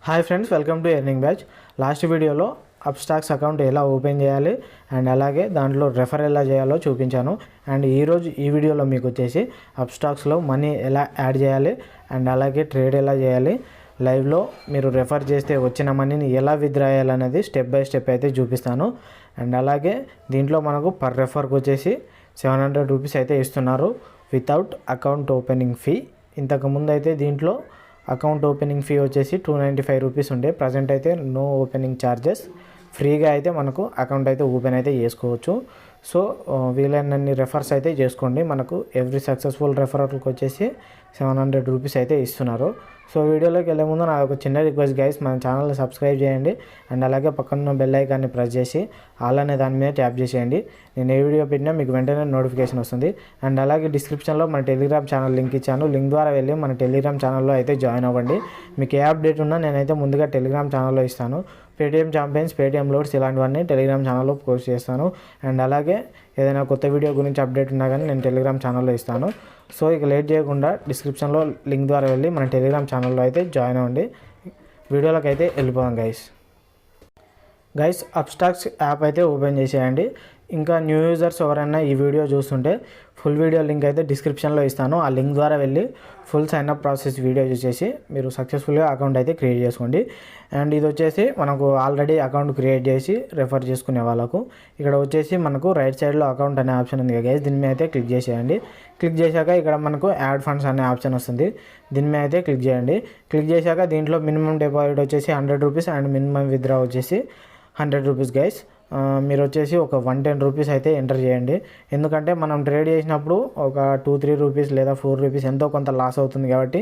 Hi friends, welcome to earning batch. Last వీడియోలో Upstox account ఎలా open చేయాలి and అలాగే దాంట్లో రెఫర్ ఎలా చేయాలో చూపించాను. అండ్ ఈరోజు ఈ వీడియోలో మీకు వచ్చేసి అప్స్టాక్స్లో మనీ ఎలా యాడ్ చేయాలి అండ్ అలాగే ట్రేడ్ ఎలా చేయాలి, లైవ్లో మీరు రెఫర్ చేస్తే వచ్చిన మనీని ఎలా విత్డ్రా చేయాలనేది స్టెప్ బై స్టెప్ అయితే చూపిస్తాను. అండ్ అలాగే దీంట్లో మనకు పర్ రెఫర్కి వచ్చేసి 700 రూపీస్ అయితే ఇస్తున్నారు వితౌట్ అకౌంట్ ఓపెనింగ్ ఫీ. ఇంతకుముందు అయితే దీంట్లో అకౌంట్ ఓపెనింగ్ ఫీ వచ్చేసి 295 రూపీస్ ఉండే. ప్రజెంట్ అయితే నో ఓపెనింగ్ ఛార్జెస్, ఫ్రీగా అయితే మనకు అకౌంట్ అయితే ఓపెన్ అయితే చేసుకోవచ్చు. సో వీలైనన్ని రెఫర్స్ అయితే చేసుకోండి. మనకు ఎవ్రీ సక్సెస్ఫుల్ రెఫరర్కి వచ్చేసి 700 రూపీస్ అయితే ఇస్తున్నారు. సో వీడియోలోకి వెళ్ళే ముందు నాకు ఒక చిన్న రిక్వెస్ట్ గైస్, మన ఛానల్ని సబ్స్క్రైబ్ చేయండి అండ్ అలాగే పక్కన బెల్ ఐకాన్ని ప్రెస్ చేసి ఆల్ అనే దాని మీద ట్యాప్ చేసేయండి. నేను ఏ వీడియో పెట్టినా మీకు వెంటనే నోటిఫికేషన్ వస్తుంది. అండ్ అలాగే డిస్క్రిప్షన్లో మన టెలిగ్రామ్ ఛానల్ లింక్ ఇచ్చాను. లింక్ ద్వారా వెళ్ళి మన టెలిగ్రామ్ ఛానల్లో అయితే జాయిన్ అవ్వండి. మీకు ఏ అప్డేట్ ఉన్నా నేనైతే ముందుగా టెలిగ్రామ్ ఛానల్లో ఇస్తాను. పేటీఎం ఛాంపియన్స్, పేటీఎం లోడ్స్ ఇలాంటివన్నీ టెలిగ్రామ్ ఛానల్లో పోస్ట్ చేస్తాను. అండ్ అలాగే ఏదైనా కొత్త వీడియో గురించి అప్డేట్ ఉన్నా కానీ నేను టెలిగ్రామ్ ఛానల్లో ఇస్తాను. సో ఇక లేట్ చేయకుండా డిస్క్రిప్షన్లో లింక్ ద్వారా వెళ్ళి మన టెలిగ్రామ్ ఛానల్లో అయితే జాయిన్ అవ్వండి. వీడియోలోకి అయితే వెళ్ళిపోదాం గైస్. అప్స్టాక్స్ యాప్ అయితే ఓపెన్ చేసేయండి. ఇంకా న్యూ యూజర్స్ ఎవరైనా ఈ వీడియో చూస్తుంటే ఫుల్ వీడియో లింక్ అయితే డిస్క్రిప్షన్లో ఇస్తాను. ఆ లింక్ ద్వారా వెళ్ళి ఫుల్ సైన్అప్ ప్రాసెస్ వీడియో చూసేసి మీరు సక్సెస్ఫుల్గా అకౌంట్ అయితే క్రియేట్ చేసుకోండి. అండ్ ఇది వచ్చేసి మనకు ఆల్రెడీ అకౌంట్ క్రియేట్ చేసి రెఫర్ చేసుకునే వాళ్ళకు ఇక్కడ వచ్చేసి మనకు రైట్ సైడ్లో అకౌంట్ అనే ఆప్షన్ ఉంది గైస్. దీని మీద అయితే క్లిక్ చేసేయండి. క్లిక్ చేశాక ఇక్కడ మనకు యాడ్ ఫండ్స్ అనే ఆప్షన్ వస్తుంది. దీని మీద అయితే క్లిక్ చేయండి. క్లిక్ చేశాక దీంట్లో మినిమం డిపాజిట్ వచ్చేసి 100 రూపీస్ అండ్ మినిమం విత్డ్రా వచ్చేసి 100 రూపీస్ గైస్. మీరు వచ్చేసి ఒక 110 రూపీస్ అయితే ఎంటర్ చేయండి. ఎందుకంటే మనం ట్రేడ్ చేసినప్పుడు ఒక 2-3 రూపీస్ లేదా 4 రూపీస్ ఎంతో కొంత లాస్ అవుతుంది కాబట్టి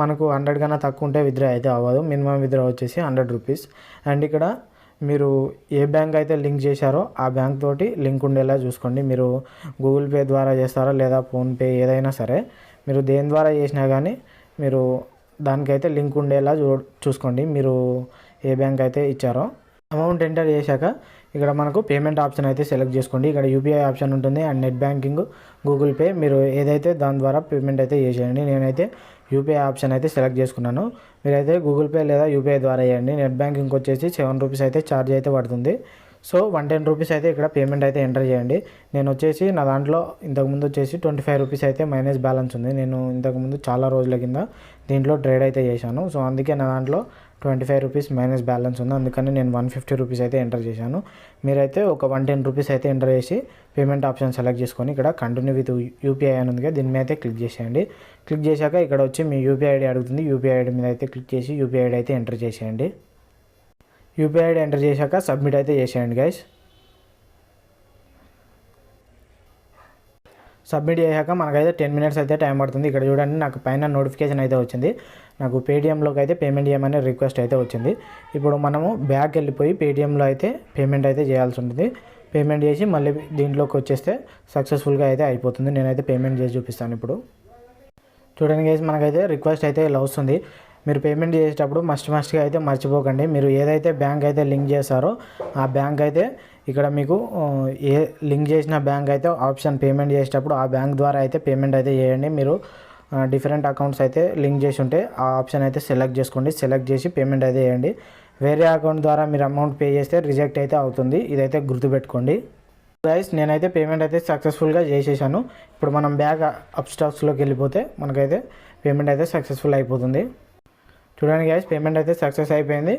మనకు 100 కన్నా తక్కువ ఉంటే విత్డ్రా అయితే అవ్వదు. మినిమం విత్డ్రా వచ్చేసి 100 రూపీస్. అండ్ ఇక్కడ మీరు ఏ బ్యాంక్ అయితే లింక్ చేశారో ఆ బ్యాంక్ తోటి లింక్ ఉండేలా చూసుకోండి. మీరు గూగుల్ పే ద్వారా చేస్తారా లేదా ఫోన్పే, ఏదైనా సరే మీరు దేని ద్వారా చేసినా కానీ మీరు దానికైతే లింక్ ఉండేలా చూసుకోండి. మీరు ఏ బ్యాంక్ అయితే ఇచ్చారో అమౌంట్ ఎంటర్ చేశాక ఇక్కడ మనకు పేమెంట్ ఆప్షన్ అయితే సెలెక్ట్ చేసుకోండి. ఇక్కడ యూపీఐ ఆప్షన్ ఉంటుంది and net banking, Google pay, మీరు ఏదైతే దాని ద్వారా పేమెంట్ అయితే చేసేయండి. నేనైతే యూపీఐ ఆప్షన్ అయితే సెలెక్ట్ చేసుకున్నాను. మీరైతే గూగుల్ పే లేదా యూపీఐ ద్వారా చేయండి. నెట్ బ్యాంకింగ్ వచ్చేసి 7 రూపీస్ అయితే ఛార్జ్ అయితే పడుతుంది. సో 110 రూపీస్ అయితే ఇక్కడ పేమెంట్ అయితే ఎంటర్ చేయండి. నేను వచ్చేసి నా దాంట్లో ఇంతకుముందు వచ్చేసి 25 రూపీస్ అయితే మైనస్ బ్యాలెన్స్ ఉంది. నేను ఇంతకుముందు చాలా రోజుల కింద దీంట్లో ట్రేడ్ అయితే చేశాను. సో అందుకే నా దాంట్లో 25 రూపీస్ మైనస్ బ్యాలెన్స్ ఉంది. అందుకని నేను 150 రూపీస్ అయితే ఎంటర్ చేశాను. మీరైతే ఒక 110 రూపీస్ అయితే ఎంటర్ చేసి పేమెంట్ ఆప్షన్ సెలెక్ట్ చేసుకొని ఇక్కడ కంటిన్యూ విత్ యూపీఐ అని ఉంది, దీని మీద అయితే క్లిక్ చేసేయండి. క్లిక్ చేశాక ఇక్కడ వచ్చి మీ యూపీఐ ఐడి అడుగుతుంది. యూపీఐ ఐడి మీద అయితే క్లిక్ చేసి యూపీఐ ఐడి అయితే ఎంటర్ చేసేయండి. యూపీఐ ఐడి ఎంటర్ చేశాక సబ్మిట్ అయితే చేసేయండి గైస్. సబ్మిట్ చేశాక మనకైతే 10 మినిట్స్ అయితే టైం పడుతుంది. ఇక్కడ చూడండి, నాకు పైన నోటిఫికేషన్ అయితే వచ్చింది. నాకు పేటీఎంలోకి అయితే పేమెంట్ చేయమనే రిక్వెస్ట్ అయితే వచ్చింది. ఇప్పుడు మనము బ్యాక్ వెళ్ళిపోయి పేటీఎంలో అయితే పేమెంట్ అయితే చేయాల్సి ఉంటుంది. పేమెంట్ చేసి మళ్ళీ దీంట్లోకి వచ్చేస్తే సక్సెస్ఫుల్గా అయితే అయిపోతుంది. నేనైతే పేమెంట్ చేసి చూపిస్తాను. ఇప్పుడు చూడండి గైస్, మనకైతే రిక్వెస్ట్ అయితే ఇలా వస్తుంది. మీరు పేమెంట్ చేసేటప్పుడు మస్ట్గా అయితే మర్చిపోకండి. మీరు ఏదైతే బ్యాంక్ అయితే లింక్ చేశారో ఆ బ్యాంక్ అయితే ఇక్కడ మీకు ఏ లింక్ చేసిన బ్యాంక్ అయితే ఆప్షన్ పేమెంట్ చేసేటప్పుడు ఆ బ్యాంక్ ద్వారా అయితే పేమెంట్ అయితే చేయండి. మీరు డిఫరెంట్ అకౌంట్స్ అయితే లింక్ చేసి ఉంటే ఆ ఆప్షన్ అయితే సెలెక్ట్ చేసుకోండి. సెలెక్ట్ చేసి పేమెంట్ అయితే చేయండి. వేరే అకౌంట్ ద్వారా మీరు అమౌంట్ పే చేస్తే రిజెక్ట్ అయితే అవుతుంది. ఇదైతే గుర్తుపెట్టుకోండి గైస్. నేనైతే పేమెంట్ అయితే సక్సెస్ఫుల్గా చేసేసాను. ఇప్పుడు మనం బ్యాక్ అప్స్టాక్స్లోకి వెళ్ళిపోతే మనకైతే పేమెంట్ అయితే సక్సెస్ఫుల్ అయిపోతుంది. చూడండి గైస్, పేమెంట్ అయితే సక్సెస్ అయిపోయింది.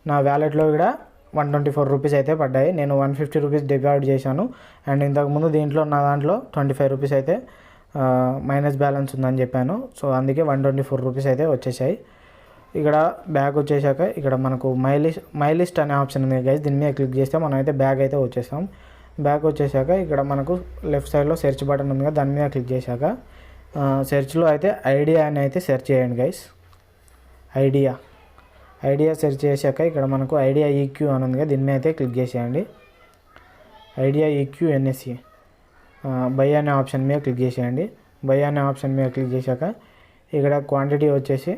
నా వ్యాలెట్లో కూడా 124 రూపీస్ అయితే పడ్డాయి. నేను 150 రూపీస్ డిపాజిట్ చేశాను. అండ్ ఇంతకుముందు దీంట్లో నా దాంట్లో 25 రూపీస్ అయితే మైనస్ బ్యాలెన్స్ ఉందని చెప్పాను. సో అందుకే 124 రూపీస్ అయితే వచ్చేసాయి. ఇక్కడ బ్యాక్ వచ్చేసాక ఇక్కడ మనకు మై లిస్ట్ అనే ఆప్షన్ ఉంది గైస్. దీని మీద క్లిక్ చేస్తే మనం అయితే బ్యాక్ అయితే వచ్చేస్తాం. బ్యాక్ వచ్చేసాక ఇక్కడ మనకు లెఫ్ట్ సైడ్లో సెర్చ్ బటన్ ఉంది కదా, దాని మీద క్లిక్ చేశాక సెర్చ్లో అయితే ఐడియా అని అయితే సెర్చ్ చేయండి గైస్. ఐడియా సెర్చ్ చేశాక ఇక్కడ మనకు ఐడియా ఈక్యూ అని ఉంది కదా, దీని మీద అయితే క్లిక్ చేసేయండి. ఐడియా ఈక్యూ ఎన్ఎస్సి బై అనే ఆప్షన్ మీద క్లిక్ చేసేయండి. బై అనే ఆప్షన్ మీద క్లిక్ చేశాక ఇక్కడ క్వాంటిటీ వచ్చేసి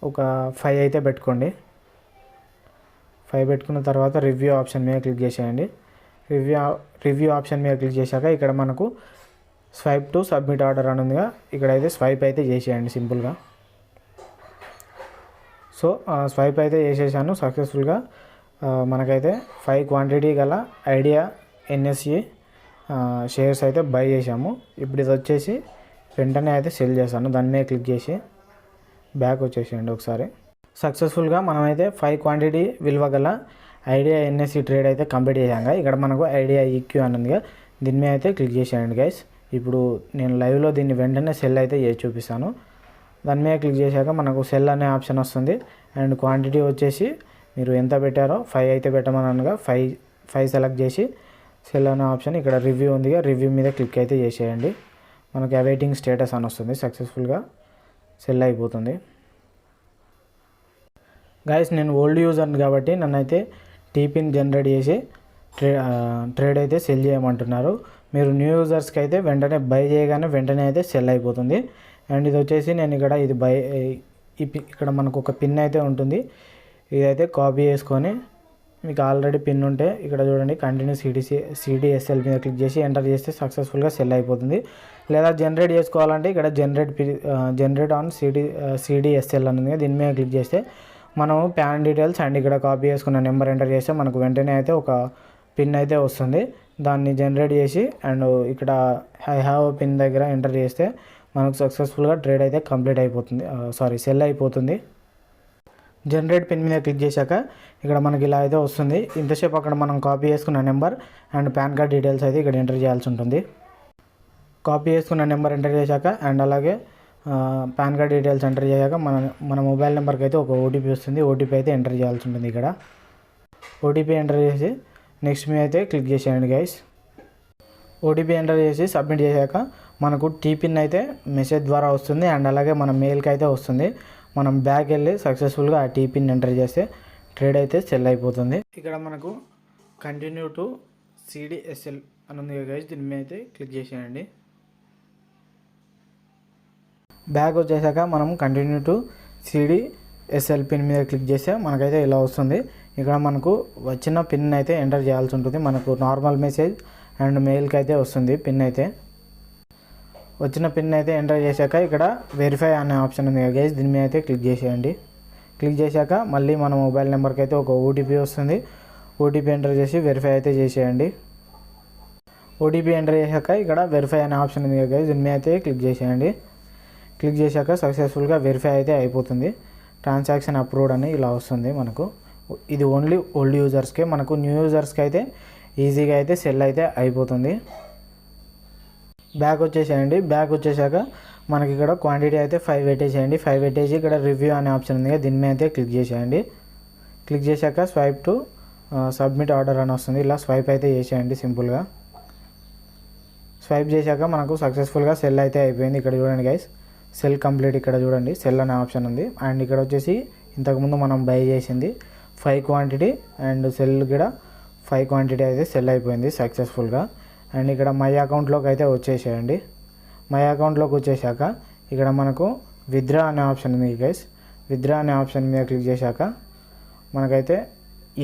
ఒక 5 అయితే పెట్టుకోండి. 5 పెట్టుకున్న తర్వాత రివ్యూ ఆప్షన్ మీద క్లిక్ చేసేయండి. రివ్యూ ఆప్షన్ మీద క్లిక్ చేశాక ఇక్కడ మనకు స్వైప్ టు సబ్మిట్ ఆర్డర్ అని ఉందిగా, ఇక్కడైతే స్వైప్ అయితే చేసేయండి సింపుల్గా. సో స్వైప్ అయితే చేసేసాను సక్సెస్ఫుల్గా. మనకైతే 5 క్వాంటిటీ గల ఐడియా ఎన్ఎస్ఈ షేర్స్ అయితే బై చేసాము. ఇప్పుడు ఇది వచ్చేసి వెంటనే అయితే సెల్ చేశాను. దాని మీద క్లిక్ చేసి బ్యాక్ వచ్చేసేయండి ఒకసారి. సక్సెస్ఫుల్గా మనమైతే 5 క్వాంటిటీ విలువ గల ఐడియా ఎన్ఎస్ఈ ట్రేడ్ అయితే కంప్లీట్ చేసాక ఇక్కడ మనకు ఐడియా ఈక్యూ అని ఉందిగా, దీని మీద అయితే క్లిక్ చేసేయండి గైస్. ఇప్పుడు నేను లైవ్లో దీన్ని వెంటనే సెల్ అయితే చేసి చూపిస్తాను. దాని మీద క్లిక్ చేశాక మనకు సెల్ అనే ఆప్షన్ వస్తుంది. అండ్ క్వాంటిటీ వచ్చేసి మీరు ఎంత పెట్టారో 5 అయితే పెట్టమనగా 5 సెలెక్ట్ చేసి సెల్ అనే ఆప్షన్ ఇక్కడ రివ్యూ ఉందిగా, రివ్యూ మీద క్లిక్ అయితే చేసేయండి. మనకి అవైటింగ్ స్టేటస్ అని వస్తుంది. సక్సెస్ఫుల్గా సెల్ అయిపోతుంది. గైస్ నేను ఓల్డ్ యూజర్ని కాబట్టి నన్నైతే టీపిన్ జనరేట్ చేసి ట్రేడ్ అయితే సెల్ చేయమంటున్నారు. మీరు న్యూ యూజర్స్కి అయితే వెంటనే బై చేయగానే వెంటనే అయితే సెల్ అయిపోతుంది. అండ్ ఇది వచ్చేసి నేను ఇక్కడ ఇది ఇక్కడ మనకు ఒక పిన్ అయితే ఉంటుంది. ఇదైతే కాపీ చేసుకొని మీకు ఆల్రెడీ పిన్ ఉంటే ఇక్కడ చూడండి కంటిన్యూ సిడిఎస్ఎల్ మీద క్లిక్ చేసి ఎంటర్ చేస్తే సక్సెస్ఫుల్గా సెల్ అయిపోతుంది. లేదా జనరేట్ చేసుకోవాలంటే ఇక్కడ జనరేట్ ఆన్ సిడిఎస్ఎల్ అనేది దీని మీద క్లిక్ చేస్తే మనం ప్యాన్ డీటెయిల్స్ అండ్ ఇక్కడ కాపీ చేసుకున్న నెంబర్ ఎంటర్ చేస్తే మనకు వెంటనే అయితే ఒక పిన్ అయితే వస్తుంది. దాన్ని జనరేట్ చేసి అండ్ ఇక్కడ ఐ హ్యావ్ పిన్ దగ్గర ఎంటర్ చేస్తే మనకు సక్సెస్ఫుల్గా ట్రేడ్ అయితే కంప్లీట్ అయిపోతుంది, సెల్ అయిపోతుంది. జనరేట్ పిన్ మీద క్లిక్ చేశాక ఇక్కడ మనకి ఇలా అయితే వస్తుంది. ఇంతసేపు అక్కడ మనం కాపీ చేసుకున్న number and pan card details అయితే ఇక్కడ ఎంటర్ చేయాల్సి ఉంటుంది. కాపీ చేసుకున్న నెంబర్ ఎంటర్ చేశాక అండ్ అలాగే పాన్ కార్డ్ డీటెయిల్స్ ఎంటర్ చేశాక మన మొబైల్ నెంబర్కి అయితే ఒక ఓటీపీ వస్తుంది. ఓటీపీ అయితే ఎంటర్ చేయాల్సి ఉంటుంది. ఇక్కడ ఓటీపీ ఎంటర్ చేసి నెక్స్ట్ మీద అయితే క్లిక్ చేసేయండి గైస్. ఓటీపీ ఎంటర్ చేసి సబ్మిట్ చేశాక మనకు టీపిన్ అయితే మెసేజ్ ద్వారా వస్తుంది అండ్ అలాగే మన మెయిల్కి అయితే వస్తుంది. మనం బ్యాక్ వెళ్ళి సక్సెస్ఫుల్గా ఆ టీపిన్ ఎంటర్ చేస్తే ట్రేడ్ అయితే సెల్ అయిపోతుంది. ఇక్కడ మనకు కంటిన్యూ టు సిడిఎస్ఎల్ అని ఉంది గైస్, దీని మీద అయితే క్లిక్ చేసేయండి. బ్యాక్ వచ్చేసాక మనం కంటిన్యూ టు సిడిఎస్ఎల్ పిన్ మీద క్లిక్ చేస్తే మనకైతే ఇలా వస్తుంది. ఇక్కడ మనకు వచ్చిన పిన్ అయితే ఎంటర్ చేయాల్సి ఉంటుంది. మనకు నార్మల్ మెసేజ్ అండ్ మెయిల్కి అయితే వస్తుంది పిన్ అయితే. వచ్చిన పిన్ అయితే ఎంటర్ చేశాక ఇక్కడ వెరిఫై అనే ఆప్షన్ ఉంది గైస్, దీని మీద అయితే క్లిక్ చేసేయండి. క్లిక్ చేశాక మళ్ళీ మన మొబైల్ నెంబర్కి అయితే ఒక ఓటీపీ వస్తుంది. ఓటీపీ ఎంటర్ చేసి వెరిఫై అయితే చేసేయండి. ఓటీపీ ఎంటర్ చేశాక ఇక్కడ వెరిఫై అనే ఆప్షన్ ఉంది గైస్, దీని మీద అయితే క్లిక్ చేసేయండి. క్లిక్ చేశాక సక్సెస్ఫుల్గా వెరిఫై అయితే అయిపోతుంది. ట్రాన్సాక్షన్ అప్రూవ్డ్ అని ఇలా వస్తుంది మనకు. ఇది ఓన్లీ ఓల్డ్ యూజర్స్కే. మనకు న్యూ యూజర్స్కి అయితే ఈజీగా అయితే సెల్ అయితే అయిపోతుంది. బ్యాక్ వచ్చేసేయండి. బ్యాక్ వచ్చేసాక మనకి ఇక్కడ క్వాంటిటీ అయితే 5 పెట్టేసేయండి. 5 పెట్టేసి ఇక్కడ రివ్యూ అనే ఆప్షన్ ఉంది కదా, దీని మీద అయితే క్లిక్ చేసేయండి. క్లిక్ చేశాక స్వైప్ టు సబ్మిట్ ఆర్డర్ అని వస్తుంది. ఇలా స్వైప్ అయితే చేసేయండి సింపుల్గా. స్వైప్ చేశాక మనకు సక్సెస్ఫుల్గా సెల్ అయితే అయిపోయింది. ఇక్కడ చూడండి గైస్, సెల్ కంప్లీట్. ఇక్కడ చూడండి సెల్ అనే ఆప్షన్ ఉంది. అండ్ ఇక్కడ వచ్చేసి ఇంతకుముందు మనం బై చేసింది 5 క్వాంటిటీ అండ్ సెల్ కూడా 5 క్వాంటిటీ అయితే సెల్ అయిపోయింది సక్సెస్ఫుల్గా. అండ్ ఇక్కడ మై అకౌంట్లోకి అయితే వచ్చేసేయండి. మై అకౌంట్లోకి వచ్చేసాక ఇక్కడ మనకు విత్డ్రా అనే ఆప్షన్ ఉంది గైస్. విత్డ్రా అనే ఆప్షన్ మీద క్లిక్ చేశాక మనకైతే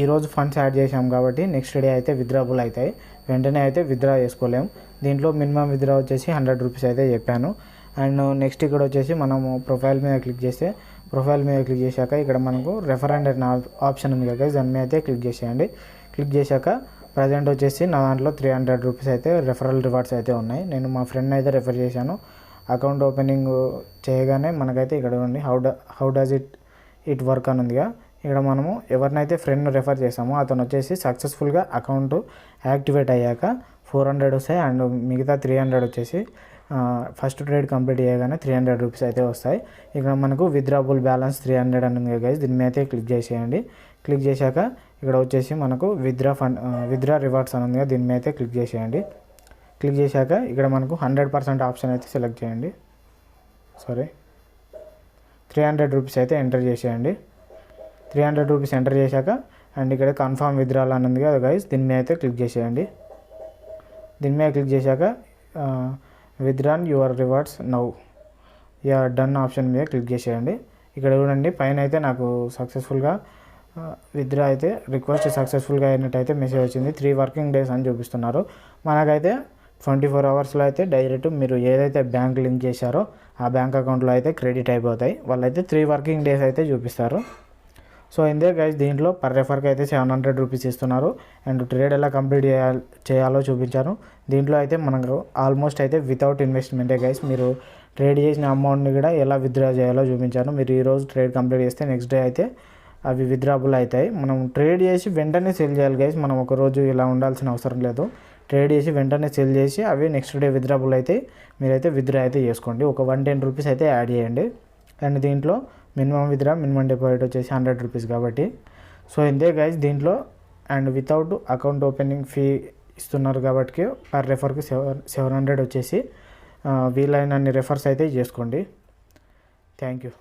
ఈరోజు ఫండ్స్ యాడ్ చేసాం కాబట్టి నెక్స్ట్ డే అయితే విత్డ్రాబుల్ అవుతాయి. వెంటనే అయితే విత్డ్రా చేసుకోలేము. దీంట్లో మినిమం విత్డ్రా వచ్చేసి 100 రూపీస్ అయితే చెప్పాను. అండ్ నెక్స్ట్ ఇక్కడ వచ్చేసి మనము ప్రొఫైల్ మీద క్లిక్ చేస్తే ప్రొఫైల్ మీద క్లిక్ చేశాక ఇక్కడ మనకు రెఫరెండ్ అనే ఆప్షన్ ఉంది కదా, దాని మీద అయితే క్లిక్ చేసేయండి. క్లిక్ చేశాక ప్రజెంట్ వచ్చేసి నా దాంట్లో 300 రూపీస్ అయితే రెఫరల్ రివార్డ్స్ అయితే ఉన్నాయి. నేను మా ఫ్రెండ్ అయితే రెఫర్ చేశాను. అకౌంట్ ఓపెనింగ్ చేయగానే మనకైతే ఇక్కడ ఉంది హౌ డస్ ఇట్ వర్క్ అని ఉందిగా. ఇక్కడ మనము ఎవరినైతే ఫ్రెండ్ రెఫర్ చేసామో అతను వచ్చేసి సక్సెస్ఫుల్గా అకౌంట్ యాక్టివేట్ అయ్యాక 400 వస్తాయి. అండ్ మిగతా 300 వచ్చేసి ఫస్ట్ ట్రేడ్ కంప్లీట్ చేయగానే 300 రూపీస్ అయితే వస్తాయి. ఇక్కడ మనకు విత్డ్రాబుల్ బ్యాలెన్స్ 300 అని ఉంది గైస్, దీని మీద అయితే క్లిక్ చేసేయండి. క్లిక్ చేశాక ఇక్కడ వచ్చేసి మనకు విత్డ్రా రివార్డ్స్ అని ఉంది, దీని మీద అయితే క్లిక్ చేసేయండి. క్లిక్ చేశాక ఇక్కడ మనకు 100% ఆప్షన్ అయితే సెలెక్ట్ చేయండి. 300 రూపీస్ అయితే ఎంటర్ చేసేయండి. 300 రూపీస్ ఎంటర్ చేశాక అండ్ ఇక్కడ కన్ఫర్మ్ విత్డ్రాల్ అని ఉంది కదా గైస్, దీని మీద అయితే క్లిక్ చేసేయండి. దీని మీద క్లిక్ చేశాక withdrawn your rewards now done option మీద క్లిక్ చేసేయండి. ఇక్కడ చూడండి పైన అయితే నాకు సక్సెస్ఫుల్గా విత్డ్రా అయితే రిక్వెస్ట్ సక్సెస్ఫుల్గా అయినట్టయితే మెసేజ్ వచ్చింది. 3 వర్కింగ్ డేస్ అని చూపిస్తున్నారు. మనకైతే 24 అవర్స్లో అయితే డైరెక్ట్ మీరు ఏదైతే బ్యాంక్ లింక్ చేశారో ఆ బ్యాంక్ అకౌంట్లో అయితే క్రెడిట్ అయిపోతాయి. వాళ్ళైతే 3 వర్కింగ్ డేస్ అయితే చూపిస్తారు. సో ఇందే గైస్ దీంట్లో పర్ రెఫర్కి అయితే 700 రూపీస్ ఇస్తున్నారు. అండ్ ట్రేడ్ ఎలా కంప్లీట్ చేయాలో చూపించాను. దీంట్లో అయితే మనకు ఆల్మోస్ట్ అయితే వితౌట్ ఇన్వెస్ట్మెంటే గైస్. మీరు ట్రేడ్ చేసిన అమౌంట్ని కూడా ఎలా విత్డ్రా చేయాలో చూపించాను. మీరు ఈరోజు ట్రేడ్ కంప్లీట్ చేస్తే నెక్స్ట్ డే అయితే అవి విత్డ్రాబుల్ అవుతాయి. మనం ట్రేడ్ చేసి వెంటనే సెల్ చేయాలి గైస్. మనం ఒక రోజు ఇలా ఉండాల్సిన అవసరం లేదు. ట్రేడ్ చేసి వెంటనే సెల్ చేసి అవి నెక్స్ట్ డే విత్డ్రాబుల్ అయితే మీరైతే విత్డ్రా అయితే చేసుకోండి. ఒక 110 రూపీస్ అయితే యాడ్ చేయండి. అండ్ దీంట్లో మినిమం విత్డ్రా మినిమం డిపాజిట్ వచ్చేసి 100 రూపీస్ కాబట్టి. సో ఇంతే గైస్ దీంట్లో. And without account opening fee ఇస్తున్నారు కాబట్టి పర్ రెఫర్కి 700 వచ్చేసి వీలైనన్ని రెఫర్స్ అయితే చేసుకోండి. Thank you.